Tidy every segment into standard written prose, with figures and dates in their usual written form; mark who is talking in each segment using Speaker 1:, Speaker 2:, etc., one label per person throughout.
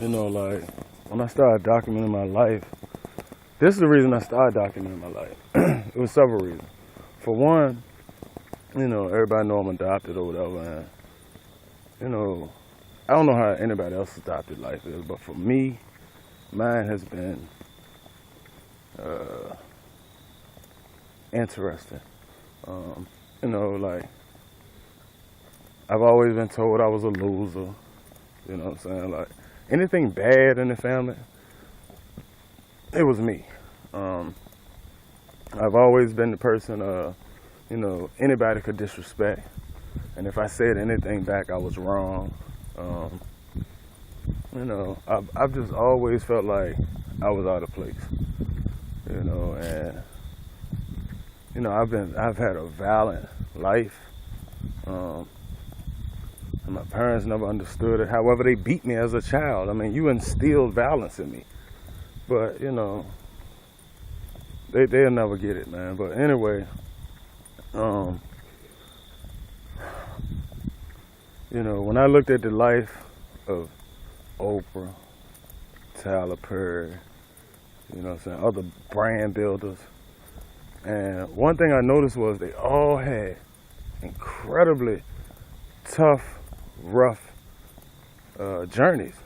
Speaker 1: Like when I started documenting my life, this is the reason I started documenting my life. It was several reasons. For one, everybody know I'm adopted or whatever, and I don't know how anybody else's adopted life is, but for me, mine has been interesting. Like I've always been told I was a loser. You know what I'm saying? Like anything bad in the family, it was me. I've always been the person, anybody could disrespect. And if I said anything back, I was wrong. I've just always felt like I was out of place. I've had a violent life. And my parents never understood it. However, they beat me as a child. I mean, you instilled violence in me. But, they'll never get it, man. But anyway, when I looked at the life of Oprah, Tyler Perry, other brand builders, and one thing I noticed was they all had incredibly tough, rough journeys.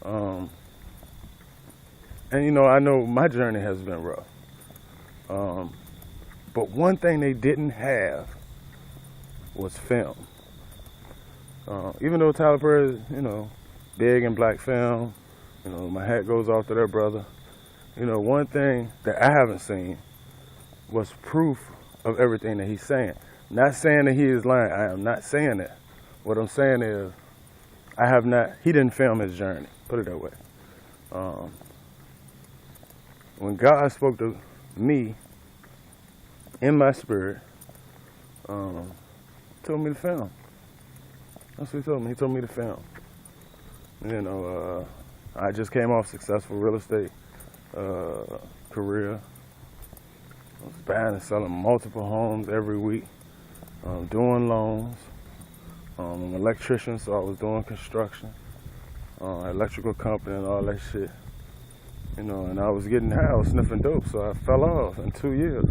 Speaker 1: And I know my journey has been rough. But one thing they didn't have was film. Even though Tyler Perry is, big in black film, my hat goes off to their brother. One thing that I haven't seen was proof of everything that he's saying. Not saying that he is lying. I am not saying that. What I'm saying is, he didn't film his journey, put it that way. When God spoke to me in my spirit, told me to film. That's what he told me. He told me to film. I just came off successful real estate career. I was buying and selling multiple homes every week, doing loans. I'm an electrician, so I was doing construction, electrical company and all that shit. And I was getting high, I was sniffing dope, so I fell off in 2 years.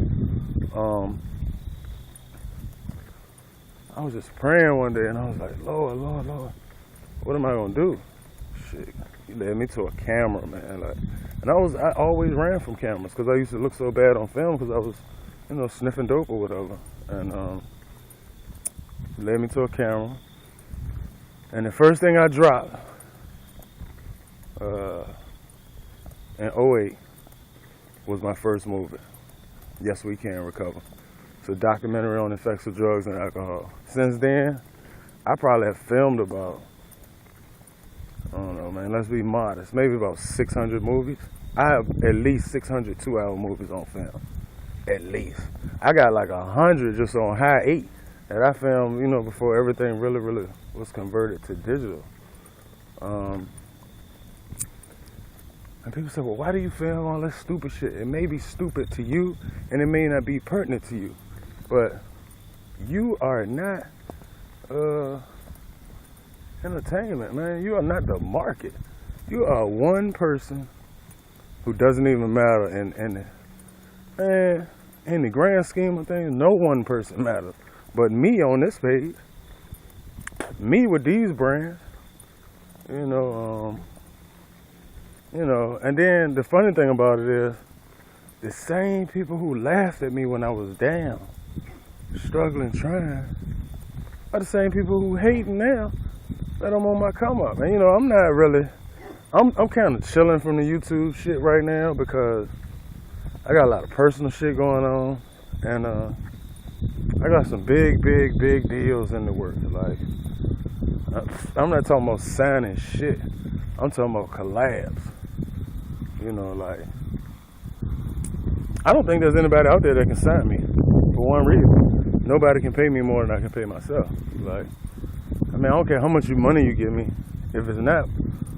Speaker 1: I was just praying one day, and I was like, Lord, what am I gonna do? Shit, he led me to a camera, man. And I always ran from cameras because I used to look so bad on film because I was, sniffing dope or whatever. And he led me to a camera, and the first thing I dropped in '08 was my first movie, Yes We Can Recover. It's a documentary on the effects of drugs and alcohol. Since then, I probably have filmed about, I don't know, man, let's be modest, maybe about 600 movies. I have at least 600 two-hour movies on film, at least. I got like 100 just on High 8 that I filmed, before everything really was converted to digital. And people say, well, why do you film all that stupid shit? It may be stupid to you, and it may not be pertinent to you. But you are not entertainment, man. You are not the market. You are one person who doesn't even matter. In the grand scheme of things, no one person matters. But me on this page, me with these brands, and then the funny thing about it is, the same people who laughed at me when I was down, struggling, trying, are the same people who hating now that I'm on my come up. And I'm not really, I'm kind of chilling from the YouTube shit right now because I got a lot of personal shit going on, and I got some big deals in the works. Like, I'm not talking about signing shit. I'm talking about collabs. I don't think there's anybody out there that can sign me for one reason. Nobody can pay me more than I can pay myself. I don't care how much money you give me. If it's not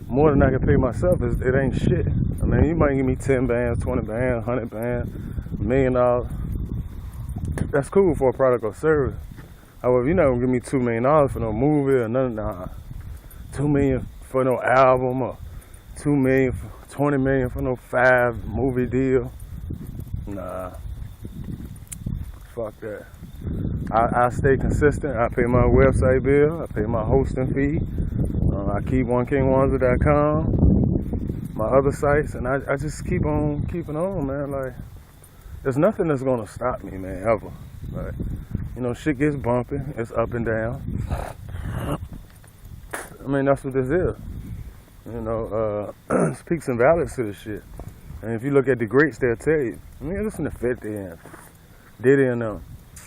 Speaker 1: more than I can pay myself, it ain't shit. You might give me 10 bands, 20 bands, 100 bands, $1 million. That's cool for a product or service. However, you're not gonna give me $2 million for no movie or nothing. Nah. $2 million for no album or 2 million, 20 million for no 5 movie deal. Nah, fuck that. I stay consistent. I pay my website bill. I pay my hosting fee. I keep OneKingWanza.com, my other sites, and I just keep on keeping on, man. Like, there's nothing that's gonna stop me, man, ever. Like, you know, shit gets bumpy. It's up and down. I mean, that's what this is. You know, it's peaks and valleys to this shit. And if you look at the greats, they'll tell you. I mean, listen to 50 and Diddy and them.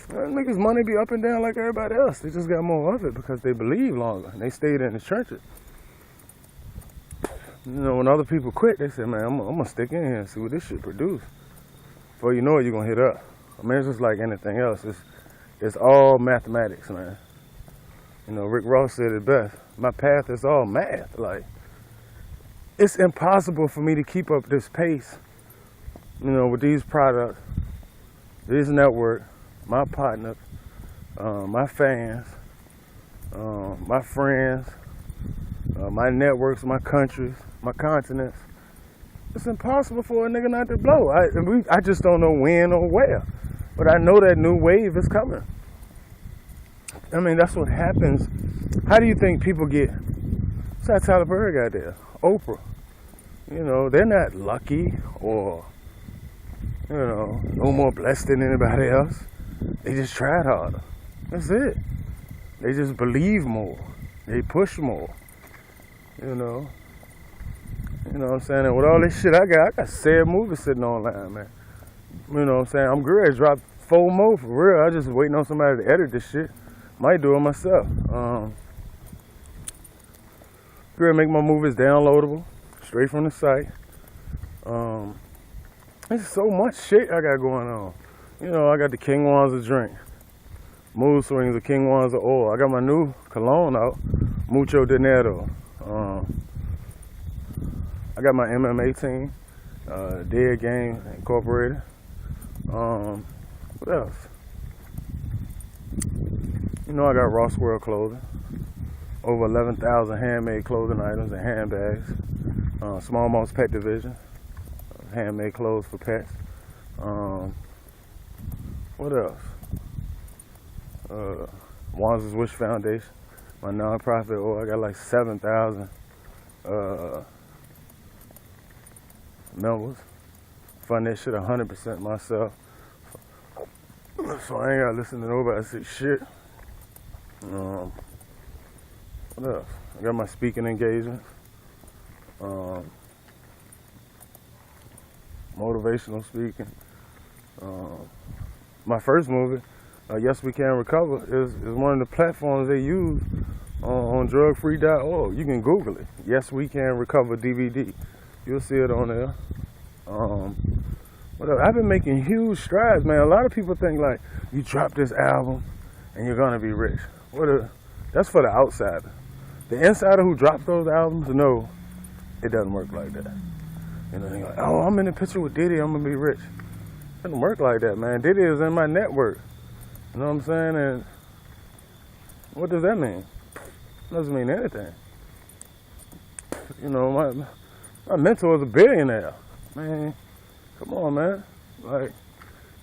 Speaker 1: Niggas' money be up and down like everybody else. They just got more of it because they believe longer and they stayed in the trenches. You know, when other people quit, they say, man, I'm gonna stick in here and see what this shit produce. Before you know it, you're gonna hit up. I mean, it's just like anything else. It's all mathematics, man. You know, Rick Ross said it best. My path is all math. Like, it's impossible for me to keep up this pace, you know, with these products, this network, my partners, my fans, my friends, my networks, my countries, my continents. It's impossible for a nigga not to blow. I just don't know when or where, but I know that new wave is coming. I mean, that's what happens. How do you think people get? What's that Tyler Perry got there? Oprah. You know, they're not lucky or, you know, no more blessed than anybody else. They just tried harder. That's it. They just believe more. They push more. You know. You know what I'm saying? And with all this shit I got 7 movies sitting online, man. You know what I'm saying? I'm great. Drop 4 more for real. I just waiting on somebody to edit this shit. Might do it myself. Great, make my movies downloadable, straight from the site. There's so much shit I got going on. You know, I got the King Wanza drink, Mood Swings of King Wanza oil. I got my new cologne out, Mucho Dinero. I got my MMA team, Dead Game Incorporated. What else? You know, I got Ross World Clothing. Over 11,000 handmade clothing items and handbags. Small Mouse Pet Division. Handmade clothes for pets. What else? Wanza's Wish Foundation, my nonprofit. Oh, I got like 7,000 members. Fund that shit 100% myself. So I ain't gotta listen to nobody say shit. What else? I got my speaking engagements. Motivational speaking. My first movie, Yes We Can Recover, is one of the platforms they use on drugfree.org. You can Google it. Yes We Can Recover DVD. You'll see it on there. What else? I've been making huge strides, man. A lot of people think like, you drop this album and you're gonna be rich. That's for the outsider. The insider who drops those albums, no, it doesn't work like that. You know, they're like, oh, I'm in a picture with Diddy, I'm gonna be rich. It doesn't work like that, man. Diddy is in my network. You know what I'm saying? And what does that mean? It doesn't mean anything. You know, my mentor is a billionaire. Man, come on, man. Like,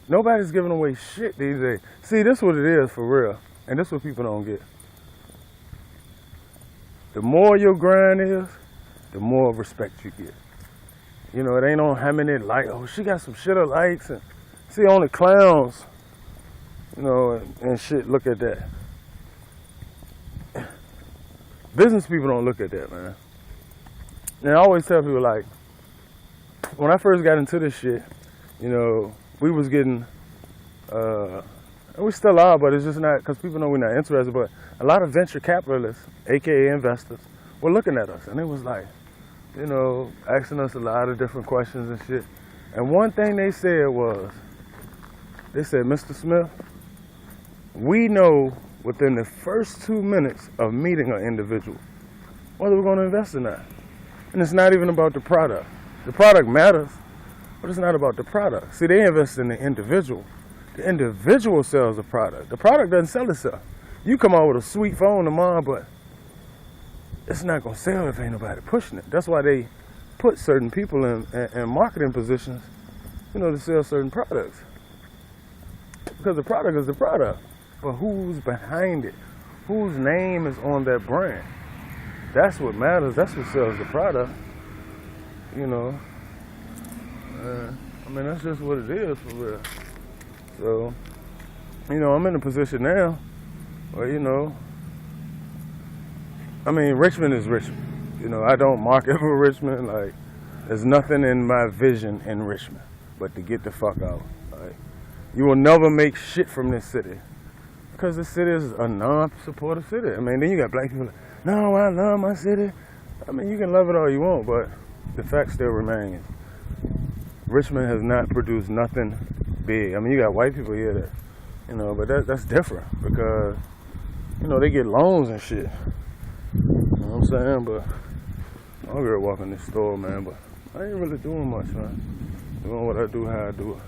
Speaker 1: nobody's giving away shit these days. See, this is what it is for real. And this is what people don't get. The more your grind is, the more respect you get. You know, it ain't on how many likes. Oh, she got some shit of likes. And see, only clowns, you know, and shit look at that. Business people don't look at that, man. And I always tell people, like, when I first got into this shit, you know, we was getting, and we still are, but it's just not, because people know we're not interested, but a lot of venture capitalists, AKA investors, were looking at us, and it was like, you know, asking us a lot of different questions and shit. And one thing they said was, they said, Mr. Smith, we know within the first 2 minutes of meeting an individual whether we're going to invest or not. And it's not even about the product. The product matters, but it's not about the product. See, they invest in the individual. The individual sells the product. The product doesn't sell itself. You come out with a sweet phone tomorrow, but it's not gonna sell if ain't nobody pushing it. That's why they put certain people in marketing positions, to sell certain products. Because the product is the product, but who's behind it? Whose name is on that brand? That's what matters. That's what sells the product. That's just what it is for real. So, I'm in a position now where, Richmond is Richmond. I don't market for Richmond. Like, there's nothing in my vision in Richmond but to get the fuck out. Like, you will never make shit from this city because this city is a non-supportive city. Then you got black people like, no, I love my city. You can love it all you want, but the fact still remains. Richmond has not produced nothing big. You got white people here that, but that's different because, they get loans and shit. You know what I'm saying? But my girl walking this store, man, but I ain't really doing much, man. Doing what I do, how I do it.